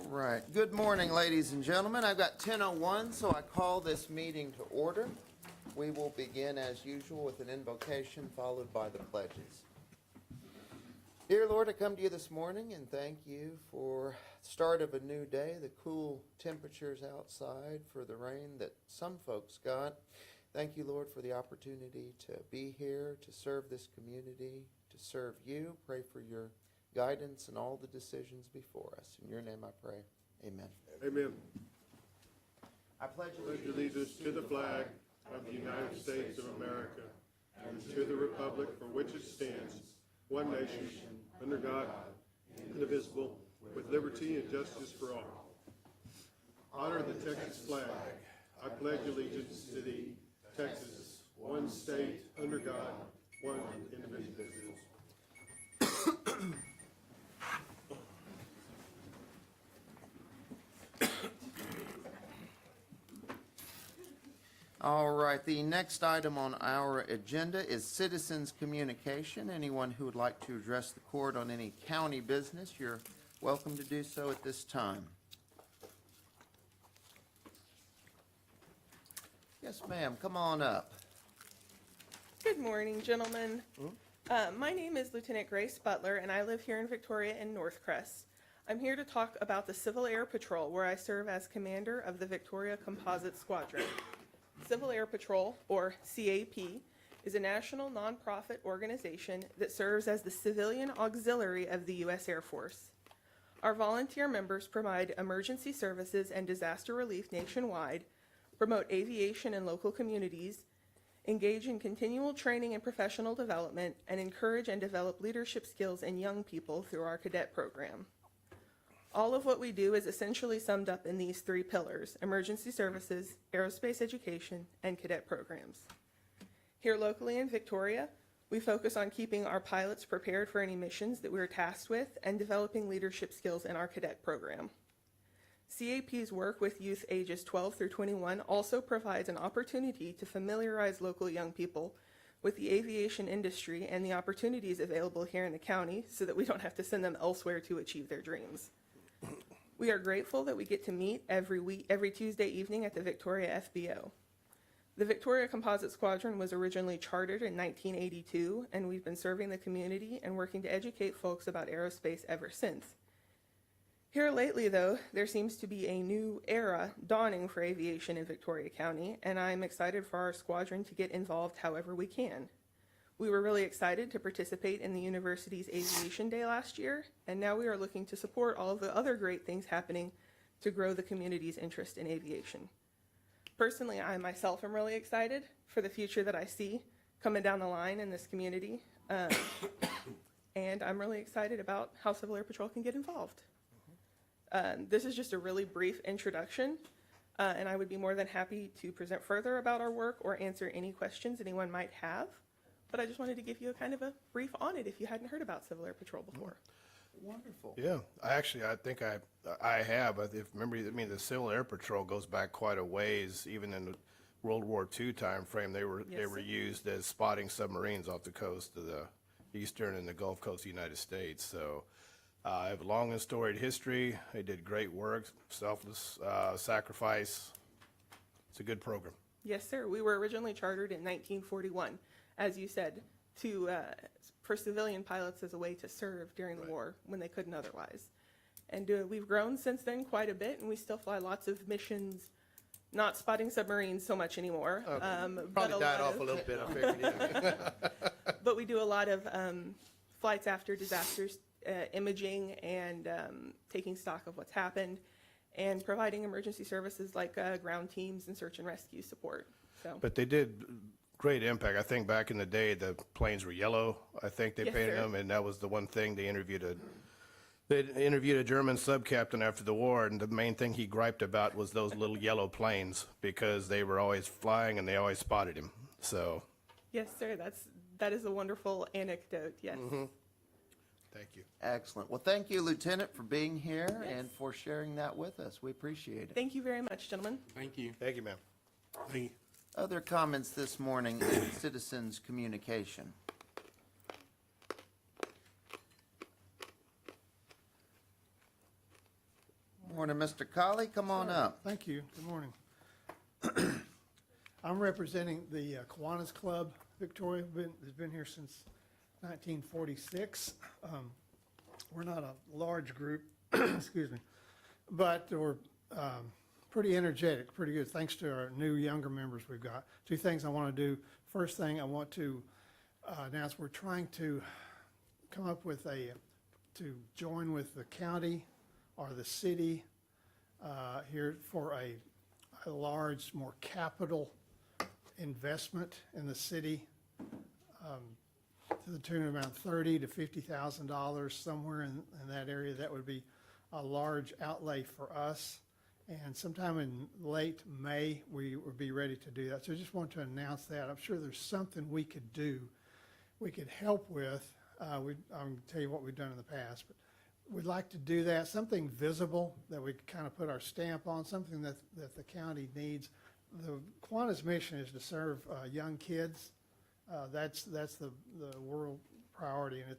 Right. Good morning, ladies and gentlemen. I've got 10:01, so I call this meeting to order. We will begin as usual with an invocation followed by the pledges. Dear Lord, I come to you this morning and thank you for the start of a new day, the cool temperatures outside, for the rain that some folks got. Thank you, Lord, for the opportunity to be here, to serve this community, to serve you. Pray for your guidance in all the decisions before us. In your name I pray. Amen. Amen. I pledge Allegiance to the flag of the United States of America and to the republic for which it stands, one nation, under God, indivisible, with liberty and justice for all. Honor the Texas flag. I pledge allegiance to thee, Texas, one state, under God, one indivisible. All right, the next item on our agenda is citizens' communication. Anyone who would like to address the court on any county business, you're welcome to do so at this time. Yes, ma'am, come on up. Good morning, gentlemen. My name is Lieutenant Grace Butler, and I live here in Victoria and Northcrest. I'm here to talk about the Civil Air Patrol, where I serve as commander of the Victoria Composite Squadron. Civil Air Patrol, or CAP, is a national nonprofit organization that serves as the civilian auxiliary of the U.S. Air Force. Our volunteer members provide emergency services and disaster relief nationwide, promote aviation in local communities, engage in continual training and professional development, and encourage and develop leadership skills in young people through our cadet program. All of what we do is essentially summed up in these three pillars: emergency services, aerospace education, and cadet programs. Here locally in Victoria, we focus on keeping our pilots prepared for any missions that we're tasked with and developing leadership skills in our cadet program. CAP's work with youth ages 12 through 21 also provides an opportunity to familiarize local young people with the aviation industry and the opportunities available here in the county so that we don't have to send them elsewhere to achieve their dreams. We are grateful that we get to meet every Tuesday evening at the Victoria FBO. The Victoria Composite Squadron was originally chartered in 1982, and we've been serving the community and working to educate folks about aerospace ever since. Here lately, though, there seems to be a new era dawning for aviation in Victoria County, and I'm excited for our squadron to get involved however we can. We were really excited to participate in the university's Aviation Day last year, and now we are looking to support all of the other great things happening to grow the community's interest in aviation. Personally, I myself am really excited for the future that I see coming down the line in this community, and I'm really excited about how Civil Air Patrol can get involved. This is just a really brief introduction, and I would be more than happy to present further about our work or answer any questions anyone might have. But I just wanted to give you a kind of a brief on it if you hadn't heard about Civil Air Patrol before. Wonderful. Yeah, I think I have. The Civil Air Patrol goes back quite a ways. Even in the World War II time frame, they were used as spotting submarines off the coast of the eastern and the Gulf Coast of the United States. So I have a long and storied history. They did great work, selfless sacrifice. It's a good program. Yes, sir. We were originally chartered in 1941, as you said, for civilian pilots as a way to serve during the war when they couldn't otherwise. And we've grown since then quite a bit, and we still fly lots of missions, not spotting submarines so much anymore. Okay. Probably died off a little bit, I figured. Yeah. But we do a lot of flights after disasters, imaging and taking stock of what's happened, and providing emergency services like ground teams and search and rescue support. So. But they did great impact. I think back in the day, the planes were yellow. I think they painted them, and that was the one thing they interviewed a German sub-captain after the war, and the main thing he griped about was those little yellow planes because they were always flying and they always spotted him. So. Yes, sir. That is a wonderful anecdote. Yes. Mm-hmm. Thank you. Excellent. Well, thank you, Lieutenant, for being here and for sharing that with us. We appreciate it. Thank you very much, gentlemen. Thank you. Thank you, ma'am. Thank you. Other comments this morning in citizens' communication? Morning, Mr. Colley, come on up. Thank you. Good morning. I'm representing the Kiwanis Club, Victoria, has been here since 1946. We're not a large group, excuse me, but we're pretty energetic, pretty good, thanks to our new younger members we've got. Two things I want to do. First thing I want to announce, we're trying to come up with to join with the county or the city here for a large, more capital investment in the city to the tune of around $30,000 to $50,000, somewhere in that area. That would be a large outlay for us. And sometime in late May, we would be ready to do that. So I just want to announce that. I'm sure there's something we could do, we could help with. I'm going to tell you what we've done in the past, but we'd like to do that, something visible that we kind of put our stamp on, something that the county needs. The Kiwanis mission is to serve young kids. That's the world priority, and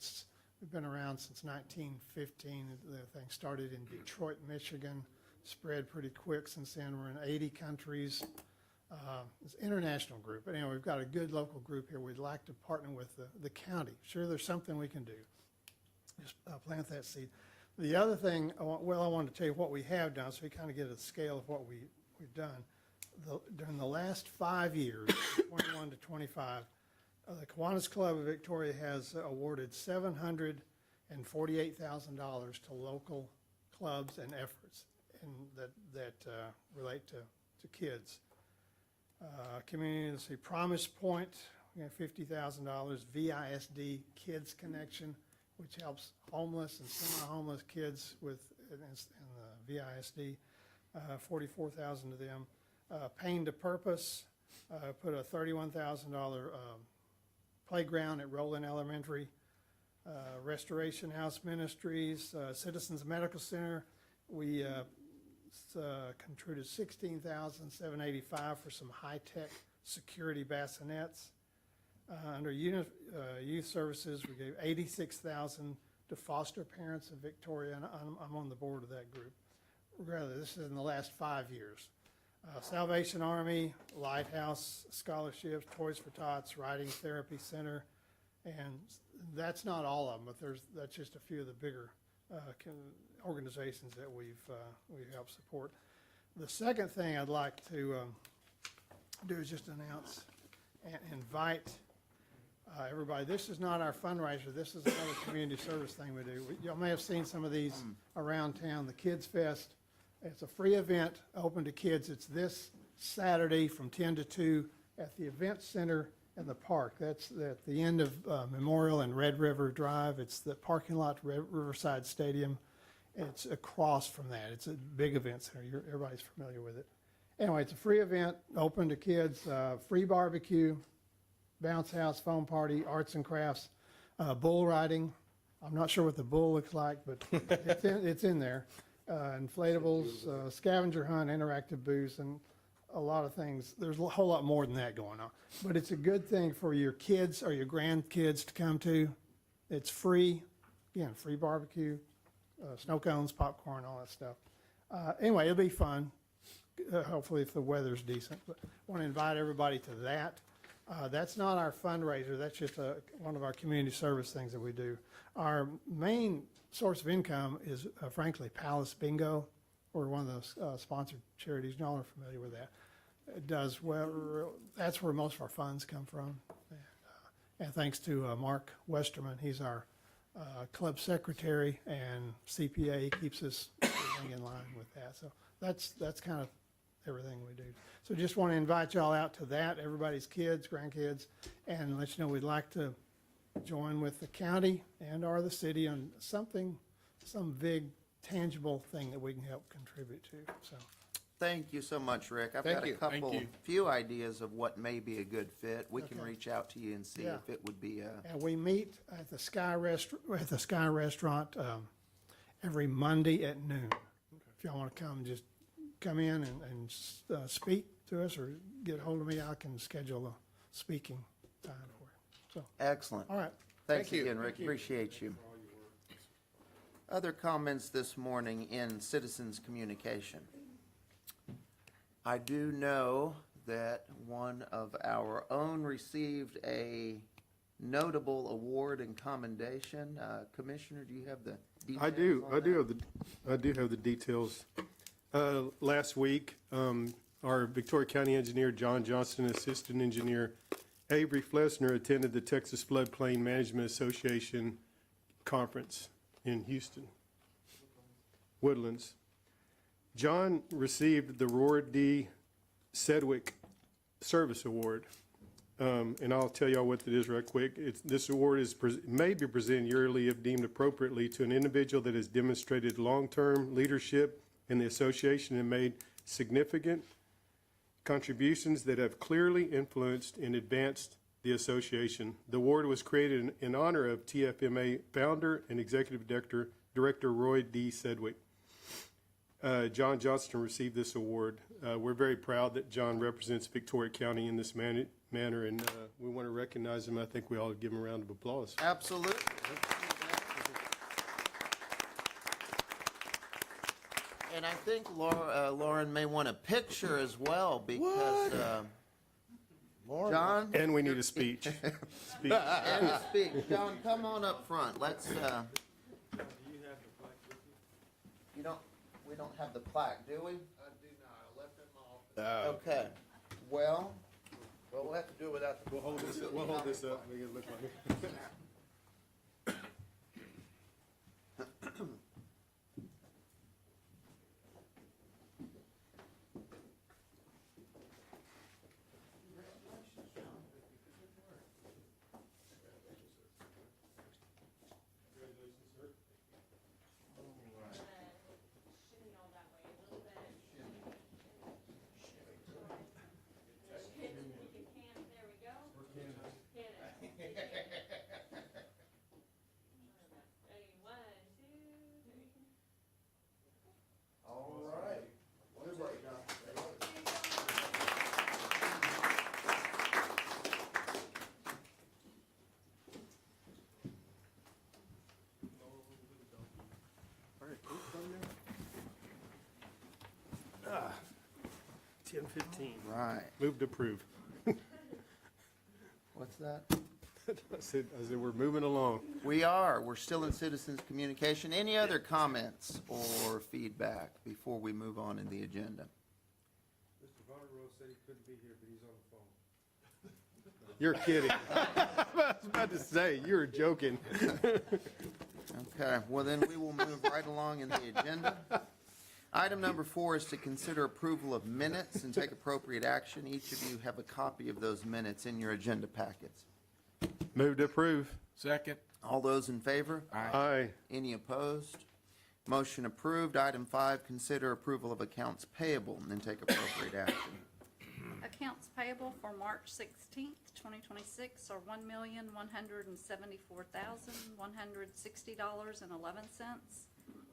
we've been around since 1915. The thing started in Detroit, Michigan, spread pretty quick since then. We're in 80 countries. It's an international group, but anyway, we've got a good local group here. We'd like to partner with the county. Sure, there's something we can do. Just plant that seed. The other thing, I wanted to tell you what we have done, so we kind of get a scale of what we've done. During the last 5 years, 21 to 25, the Kiwanis Club of Victoria has awarded $748,000 to local clubs and efforts that relate to kids. Community Promise Point, we have $50,000. VISD Kids Connection, which helps homeless and semi-homeless kids in the VISD, $44,000 to them. Pain to Purpose put a $31,000 playground at Roland Elementary. Restoration House Ministries, Citizens Medical Center, we contributed $16,785 for some high-tech security bassinets. Under youth services, we gave $86,000 to foster parents of Victoria, and I'm on the board of that group. Rather, this is in the last 5 years. Salvation Army, Lighthouse Scholarships, Toys for Tots, Writing Therapy Center, and that's not all of them, but that's just a few of the bigger organizations that we've helped support. The second thing I'd like to do is just announce and invite everybody. This is not our fundraiser. This is another community service thing we do. Y'all may have seen some of these around town. The Kids Fest. It's a free event open to kids. It's this Saturday from 10 to 2 at the Event Center in the park. That's at the end of Memorial and Red River Drive. It's the parking lot, Riverside Stadium. It's across from that. It's a big event center. Everybody's familiar with it. Anyway, it's a free event, open to kids, free barbecue, bounce house, foam party, arts and crafts, bull riding. I'm not sure what the bull looks like, but it's in there. Inflatables, scavenger hunt, interactive booths, and a lot of things. There's a whole lot more than that going on. But it's a good thing for your kids or your grandkids to come to. It's free. Again, free barbecue, snow cones, popcorn, all that stuff. Anyway, it'll be fun. Hopefully if the weather's decent. But I want to invite everybody to that. That's not our fundraiser. That's just one of our community service things that we do. Our main source of income is, frankly, Palace Bingo. We're one of those sponsored charities. Y'all are familiar with that. It does well. That's where most of our funds come from. And thanks to Mark Westerman. He's our club secretary and CPA. He keeps us everything in line with that. So that's kind of everything we do. So just want to invite y'all out to that, everybody's kids, grandkids, and let you know we'd like to join with the county and or the city on some big tangible thing that we can help contribute to. So Thank you so much, Rick. I've Thank got a you. couple, few ideas of what may be a good fit. We can reach out to you and see Yeah. if it would be and we meet at the Sky Restaurant every Monday at noon. If y'all want to come, just come in and speak to us or get hold of me. I can schedule a speaking time for you. So, excellent. all right. Thanks Thank you. again, Rick. Appreciate you. Other comments this morning in citizens' communication? I do know that one of our own received a notable award and commendation. Commissioner, do you have the details I do on that? have the details. Last week, our Victoria County engineer, John Johnston, Assistant Engineer Avery Flesner attended the Texas Floodplain Management Association Conference in Houston, Woodlands. John received the Roy D. Sedgwick Service Award. And I'll tell y'all what it is right quick. This award may be presented yearly if deemed appropriately to an individual that has demonstrated long-term leadership in the association and made significant contributions that have clearly influenced and advanced the association. The award was created in honor of TFMA founder and executive director Roy D. Sedgwick. John Johnston received this award. We're very proud that John represents Victoria County in this manner, and we want to recognize him. I think we ought to give him a round of applause. Absolutely. And I think Lauren may want a picture as well because, John, And we need a speech. Speech. and to speak. John, come on up front. Let's, you don't, we don't have the plaque, do we? I do not. I left them off. Okay. Well, we'll have to do it without the. We'll hold this up. Make it look like it. Ah, 10:15. Right. Move to approve. What's that? I said, we're moving along. We are. We're still in citizens' communication. Any other comments or feedback before we move on in the agenda? Mr. Vonnerow said he couldn't be here, but he's on the phone. You're kidding. I was about to say, you were joking. Okay, well then we will move right along in the agenda. Item number 4 is to consider approval of minutes and take appropriate action. Each of you have a copy of those minutes in your agenda packets. Move to approve. Second. All those in favor? Aye. Any opposed? Motion approved. Item 5, consider approval of accounts payable and take appropriate action. Accounts payable for March 16th, 2026 are $1,174,160.11.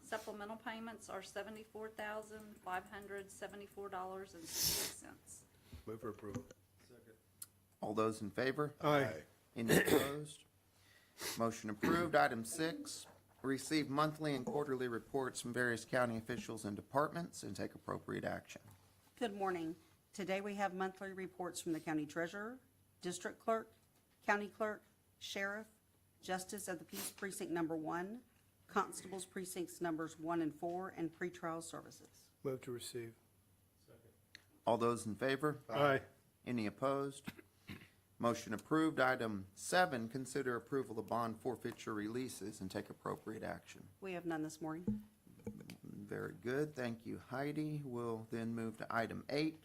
Supplemental payments are $74,574.60. Move for approval. All those in favor? Aye. Any opposed? Motion approved. Item 6, receive monthly and quarterly reports from various county officials and departments and take appropriate action. Good morning. Today we have monthly reports from the county treasurer, district clerk, county clerk, sheriff, justice of the peace precinct number 1, constables precincts numbers 1 and 4, and pretrial services. Move to receive. All those in favor? Aye. Any opposed? Motion approved. Item 7, consider approval of bond forfeiture releases and take appropriate action. We have none this morning. Very good. Thank you, Heidi. We'll then move to item 8,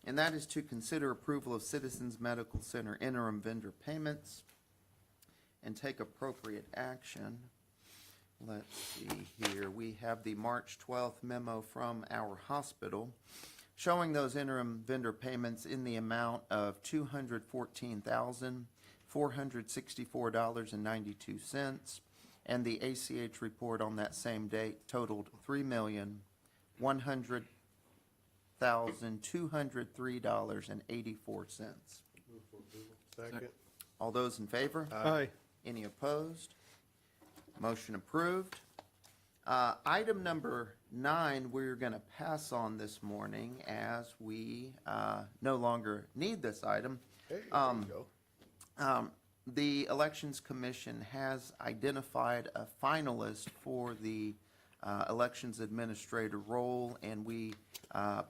and that is to consider approval of Citizens Medical Center interim vendor payments and take appropriate action. Let's see here. We have the March 12th memo from our hospital showing those interim vendor payments in the amount of $214,464.92, and the ACH report on that same date totaled $3,100,203.84. Second. All those in favor? Aye. Any opposed? Motion approved. Item number 9, we're going to pass on this morning as we no longer need this item. Hey, there you go. The Elections Commission has identified a finalist for the Elections Administrator role, and we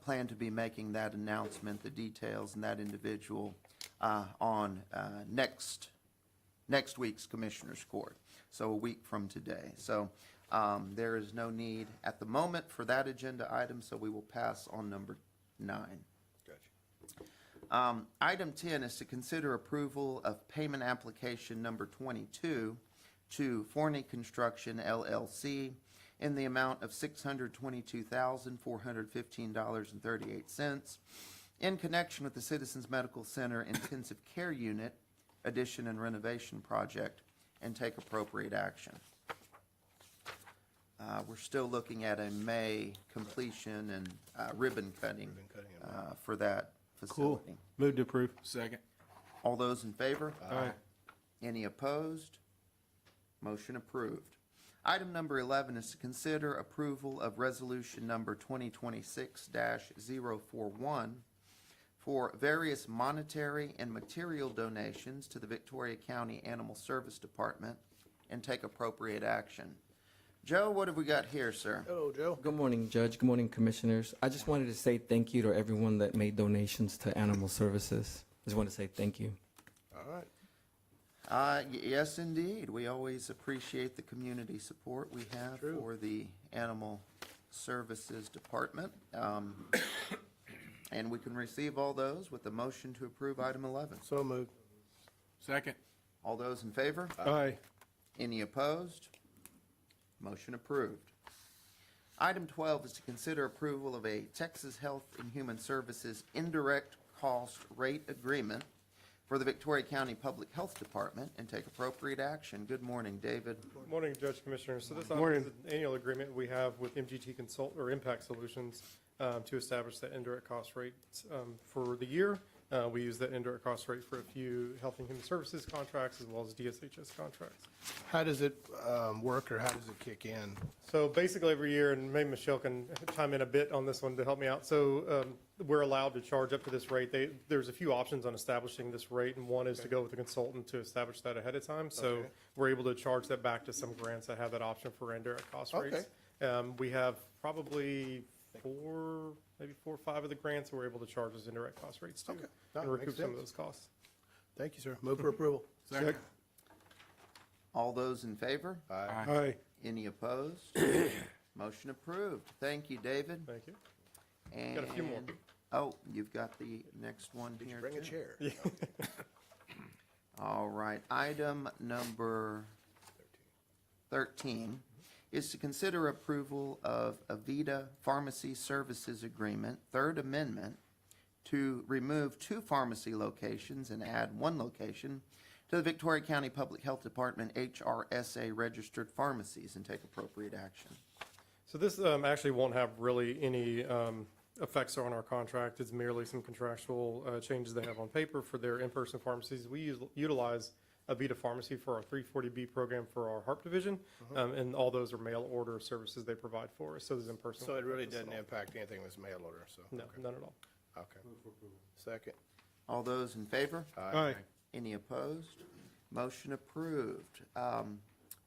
plan to be making that announcement, the details, and that individual on next week's Commissioners Court, so a week from today. So there is no need at the moment for that agenda item, so we will pass on number 9. Gotcha. Item 10 is to consider approval of payment application number 22 to Forney Construction LLC in the amount of $622,415.38 in connection with the Citizens Medical Center Intensive Care Unit addition and renovation project, and take appropriate action. We're still looking at a May completion and ribbon cutting for that facility. Move to approve. Second. All those in favor? Aye. Any opposed? Motion approved. Item number 11 is to consider approval of resolution number 2026-041 for various monetary and material donations to the Victoria County Animal Service Department and take appropriate action. Joe, what have we got here, sir? Hello, Joe. Good morning, Judge. Good morning, Commissioners. I just wanted to say thank you to everyone that made donations to Animal Services. Just want to say thank you. All right. Yes, indeed. We always appreciate the community support we have True. for the Animal Services Department. And we can receive all those with a motion to approve item 11. So moved. Second. All those in favor? Aye. Any opposed? Motion approved. Item 12 is to consider approval of a Texas Health and Human Services indirect cost rate agreement for the Victoria County Public Health Department and take appropriate action. Good morning, David. Morning, Judge Commissioners. So this is Morning. an annual agreement we have with MGT Consult, or Impact Solutions, to establish that indirect cost rates for the year. We use that indirect cost rate for a few Health and Human Services contracts as well as DSHS contracts. How does it work, or how does it kick in? So basically every year, and maybe Michelle can chime in a bit on this one to help me out. So we're allowed to charge up to this rate. There's a few options on establishing this rate, and one is to go with a consultant to establish that ahead of time. So Okay. we're able to charge that back to some grants that have that option for indirect cost rates. We have probably maybe four or five of the grants we're able to charge as indirect cost rates too, Okay. No, and recoup makes some of sense. those costs. Thank you, sir. Move for approval. Second. All those in favor? Aye. Aye. Any opposed? Motion approved. Thank you, David. Thank you. And Got a few more. Oh, you've got the next one Did you here, bring a too? chair? All right, item number 13 is to consider approval of Avita Pharmacy Services Agreement, Third Amendment, to remove 2 pharmacy locations and add 1 location to the Victoria County Public Health Department HRSA registered pharmacies and take appropriate action. So this actually won't have really any effects on our contract. It's merely some contractual changes they have on paper for their in-person pharmacies. We utilize Avita Pharmacy for our 340B program for our HARP division, and all those are mail order services they provide for us. So there's in-person. So it really doesn't doesn't impact anything with mail order, so. No, okay. none at all. Okay. Second. All those in favor? Aye. Any opposed? Motion approved.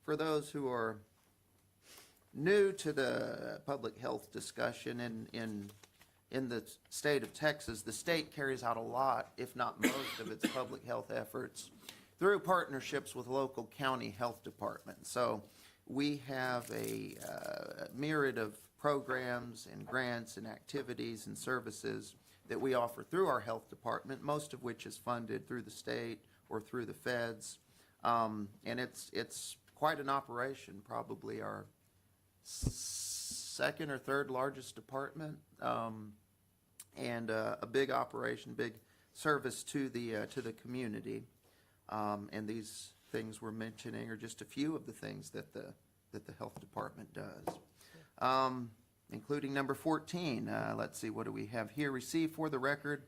For those who are new to the public health discussion in the state of Texas, the state carries out a lot, if not most, of its public health efforts through partnerships with local county health departments. So we have a myriad of programs and grants and activities and services that we offer through our health department, most of which is funded through the state or through the feds. And it's quite an operation, probably our second or third largest department, and a big operation, big service to the community. And these things we're mentioning are just a few of the things that the health department does. Including number 14. Let's see, what do we have here? Receive for the record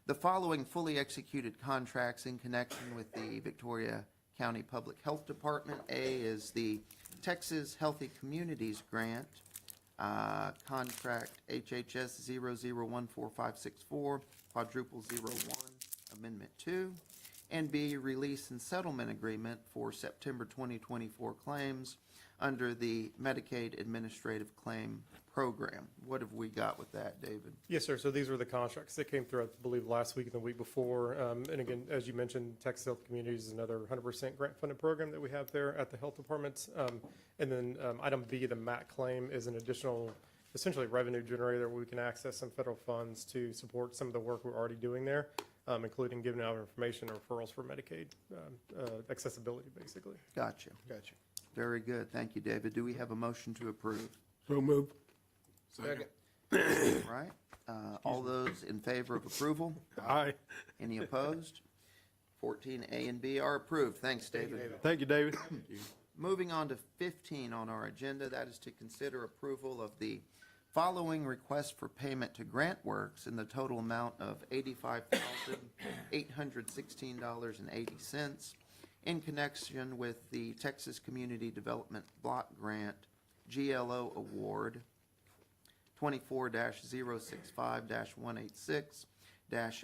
the following fully executed contracts in connection with the Victoria County Public Health Department. A is the Texas Healthy Communities Grant, contract HHS 00145564, quadruple 01, Amendment 2. And B, release and settlement agreement for September 2024 claims under the Medicaid Administrative Claim Program. What have we got with that, David? Yes, sir. So these were the contracts that came through, I believe, last week and the week before. And again, as you mentioned, Texas Health Communities is another 100% grant-funded program that we have there at the health departments. And then item B, the MAC claim, is an additional, essentially, revenue generator where we can access some federal funds to support some of the work we're already doing there, including giving out information and referrals for Medicaid accessibility, basically. Gotcha. Gotcha. Very good. Thank you, David. Do we have a motion to approve? So moved. Second. All right. All those in favor of approval? Aye. Any opposed? 14A and B are approved. Thanks, David. Thank you, David. Moving on to 15 on our agenda, that is to consider approval of the following request for payment to GrantWorks in the total amount of $85,816.80 in connection with the Texas Community Development Block Grant GLO Award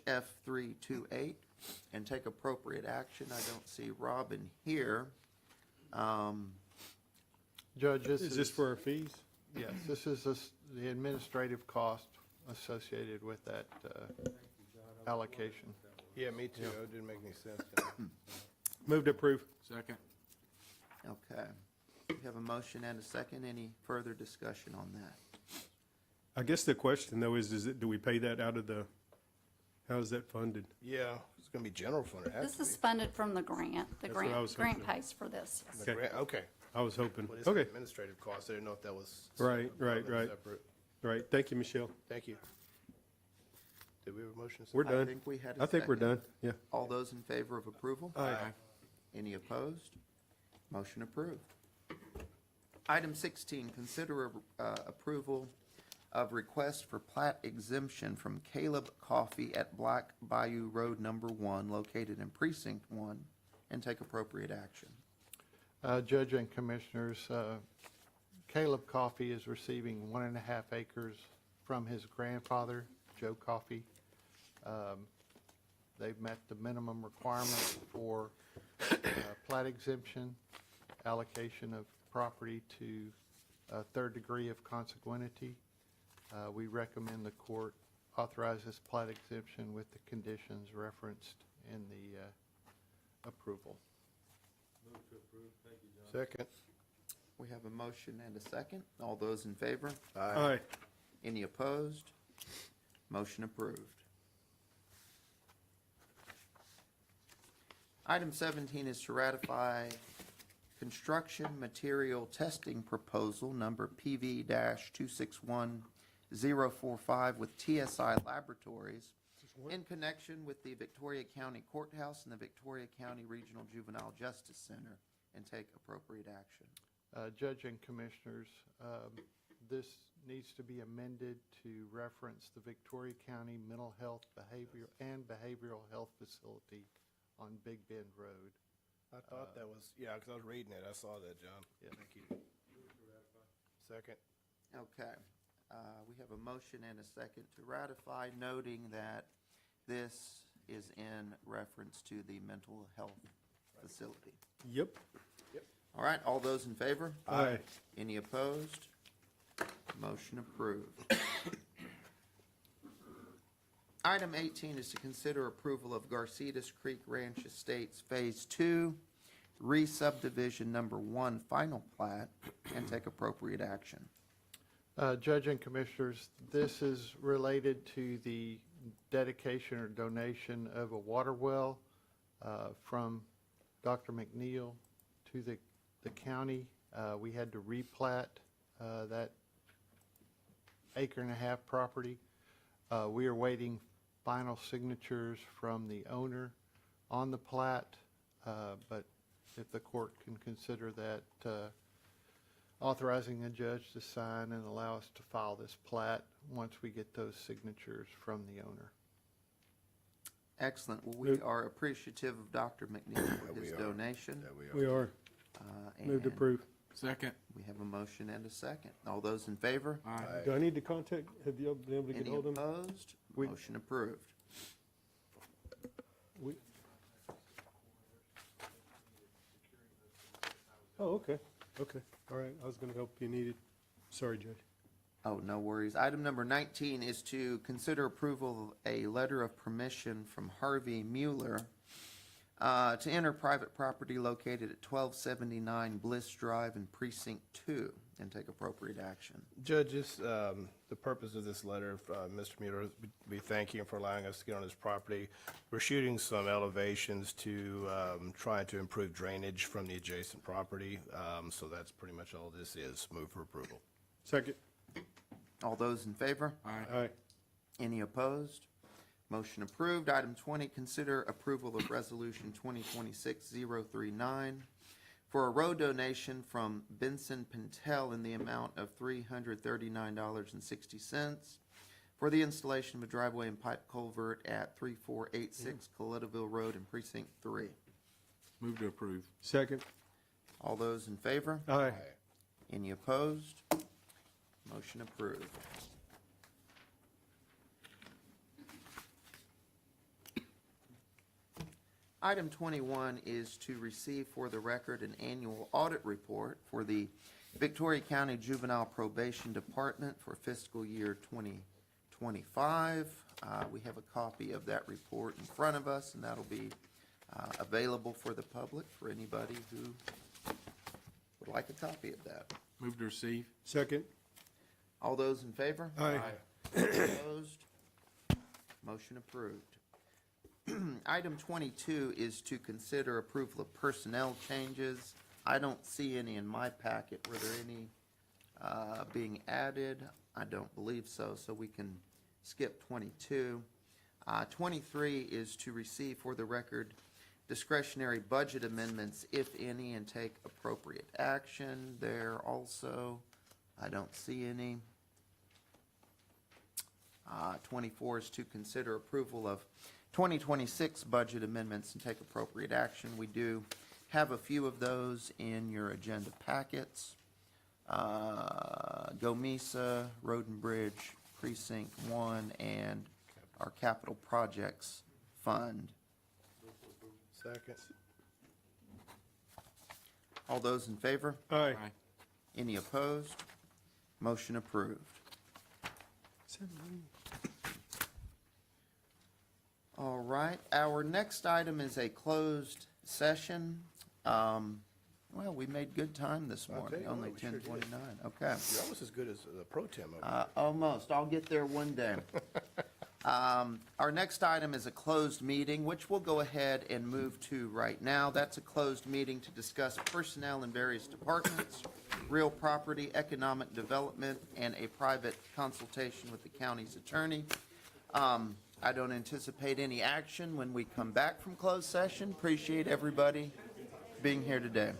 24-065-186-F328, and take appropriate action. I don't see Robin here. Judge, this Is this for our fees? yes, this is the administrative cost associated with that allocation. Yeah, me too. It didn't make any sense. Move to approve. Second. Okay. We have a motion and a second. Any further discussion on that? I guess the question, though, is do we pay that out of how is that funded? Yeah, it's gonna be general fund. It has This to is be. funded from the grant. The That's what I was grant thinking. pays for this, yes. The grant- Okay. I was hoping. Well, it's Okay, administrative costs. I didn't know if that was. Right, right. Separate. right. Thank you, Michelle. Thank you. Did we have a motion? We're I done. think we had a I think we're second. done, yeah. All those in favor of approval? Aye. Any opposed? Motion approved. Item 16, consider approval of request for plat exemption from Caleb Coffee at Black Bayou Road Number 1, located in Precinct 1, and take appropriate action. Judge and Commissioners, Caleb Coffey is receiving 1.5 acres from his grandfather, Joe Coffey. They've met the minimum requirements for plat exemption, allocation of property to a third degree of consanguinity. We recommend the court authorize this plat exemption with the conditions referenced in the approval. Second. We have a motion and a second. All those in favor? Aye. Any opposed? Motion approved. Item 17 is to ratify construction material testing proposal number PV-261045 with TSI Laboratories in connection with the Victoria County Courthouse and the Victoria County Regional Juvenile Justice Center, and take appropriate action. Judge and Commissioners, this needs to be amended to reference the Victoria County Mental Health Behavioral Health Facility on Big Bend Road. I thought that was, yeah, because I was reading it. I saw that, John. Yeah. Thank you. Second. Okay. We have a motion and a second to ratify, noting that this is in reference to the mental health facility. Yep. All right, all those in favor? Aye. Any opposed? Motion approved. Item 18 is to consider approval of Garcitas Creek Ranch Estates Phase 2, re-subdivision number 1, final plat, and take appropriate action. Judge and Commissioners, this is related to the dedication or donation of a water well from Dr. McNeil to the county. We had to replat that acre-and-a-half property. We are waiting final signatures from the owner on the plat, but if the court can consider that, authorizing the judge to sign and allow us to file this plat once we get those signatures from the owner. Excellent. Well, we are appreciative of Dr. McNeil for his we are. donation. We are. Move to And approve. Second. we have a motion and a second. All those in favor? Do I need to contact, have you been able to get Any hold of them? opposed? We- Motion approved. We- Oh, okay, okay, all right, I was gonna help you needed. Sorry, Judge. Oh, no worries. Item number 19 is to consider approval of a letter of permission from Harvey Mueller to enter private property located at 1279 Bliss Drive in Precinct 2 and take appropriate action. Judges, the purpose of this letter, Mr. Mueller, we thank you for allowing us to get on this property. We're shooting some elevations to try to improve drainage from the adjacent property, so that's pretty much all this is. Move for approval. Second. All those in favor? Aye. Any opposed? Motion approved. Item 20, consider approval of Resolution 2026-039 for a road donation from Benson Pentel in the amount of $339.60 for the installation of a driveway and pipe culvert at 3486 Colettoville Road in Precinct 3. Move to approve. Second. All those in favor? Aye. Any opposed? Motion approved. Item 21 is to receive for the record an annual audit report for the Victoria County Juvenile Probation Department for fiscal year 2025. We have a copy of that report in front of us, and that'll be available for the public, for anybody who would like a copy of that. Move to receive. Second. All those in favor? Aye. Opposed? Motion approved. Item 22 is to consider approval of personnel changes. I don't see any in my packet. Were there any being added? I don't believe so, so we can skip 22. 23 is to receive for the record discretionary budget amendments, if any, and take appropriate action there also. I don't see any. 24 is to consider approval of 2026 budget amendments and take appropriate action. We do have a few of those in your agenda packets. GOMESA, Road and Bridge, Precinct 1, and our Capital Projects Fund. Second. All those in favor? Aye. Any opposed? Motion approved. All right, our next item is a closed session. Well, we made good time this I'll tell morning, you what, only we sure did. 10:29. Okay. You're almost as good as the pro tem over Almost. I'll get there one day. Our next item is a closed meeting, which we'll go ahead and move to right now. That's a closed meeting to discuss personnel in various departments, real property, economic development, and a private consultation with the county's attorney. I don't anticipate any action when we come back from closed session. Appreciate everybody being here today.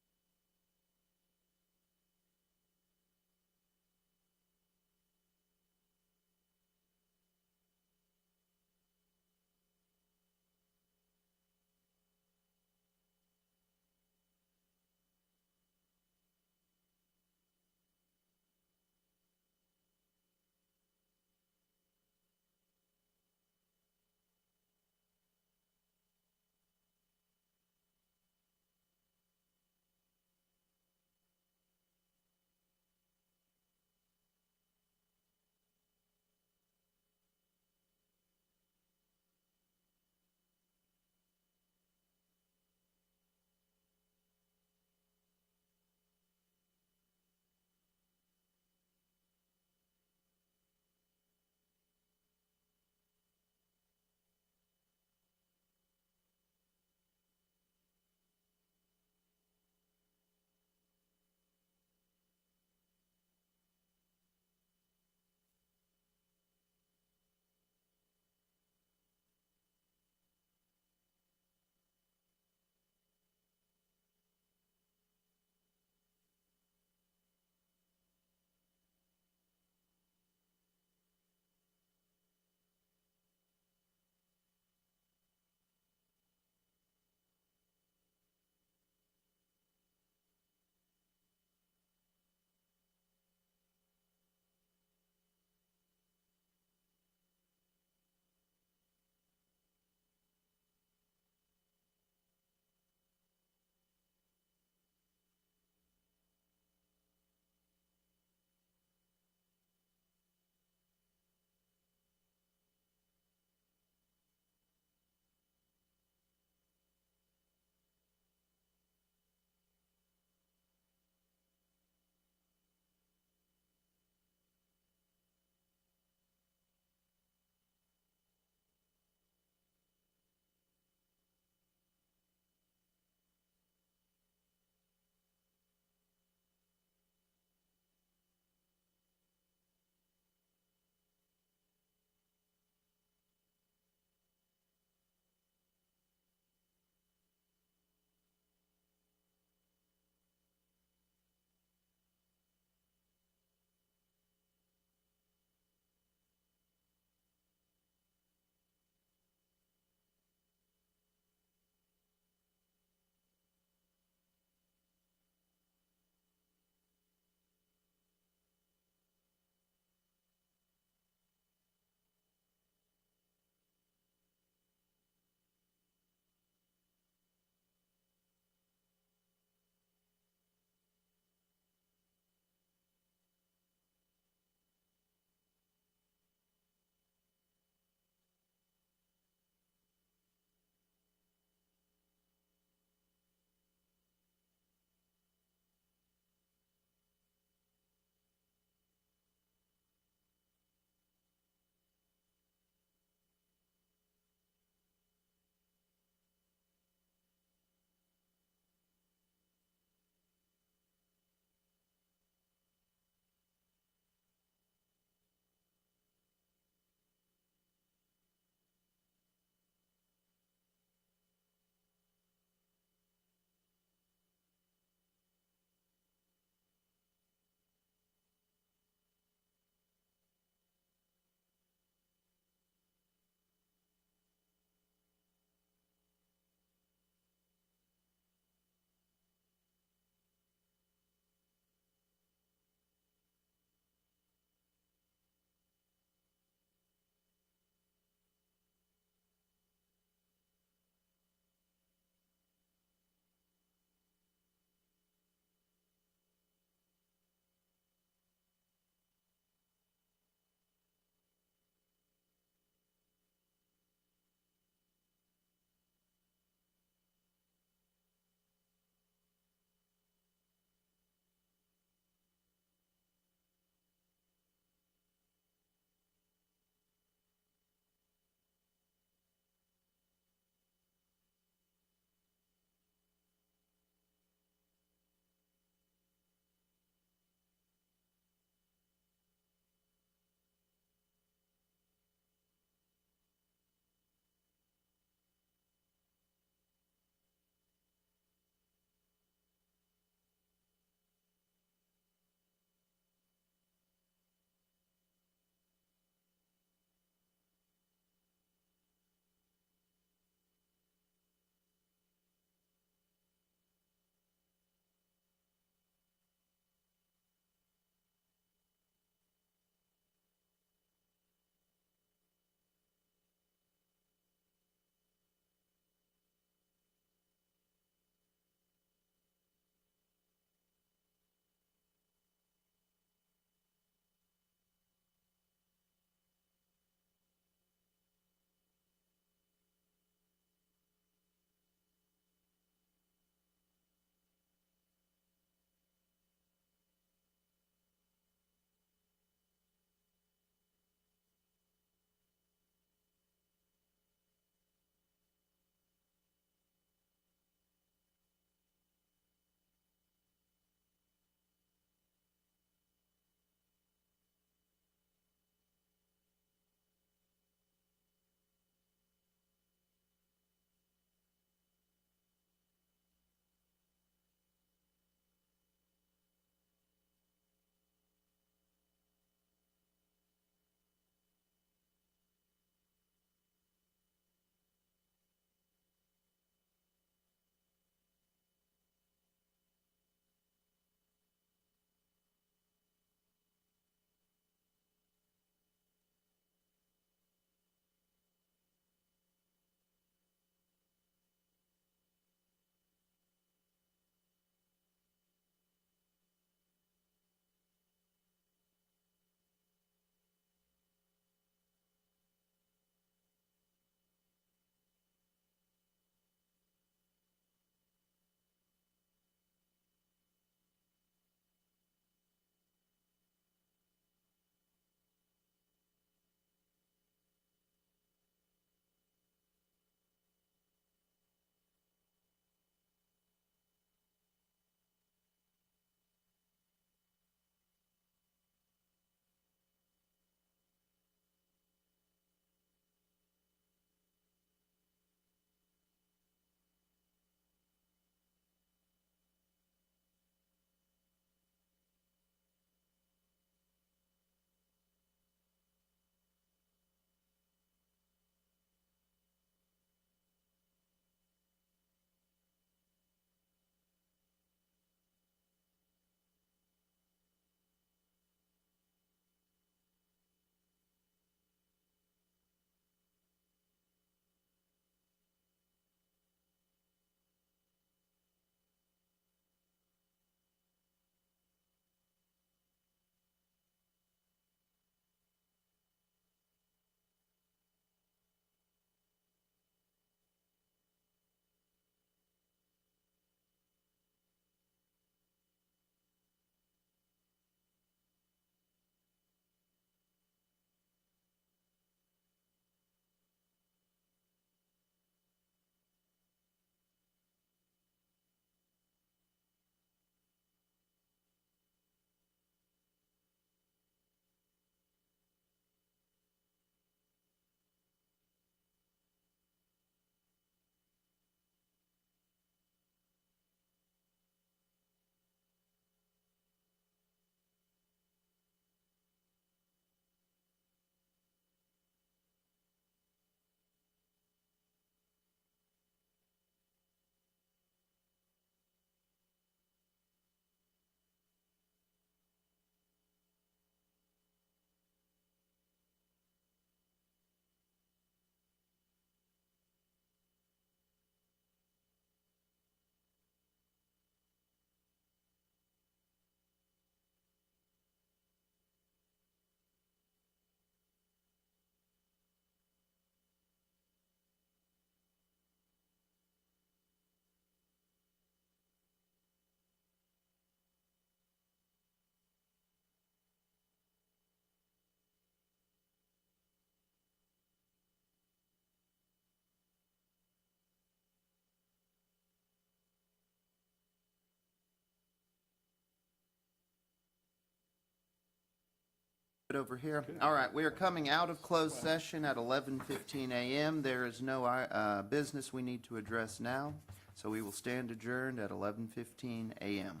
over here. All right, we are coming out of closed session at 11:15 a.m. There is no business we need to address now, so we will stand adjourned at 11:15 a.m.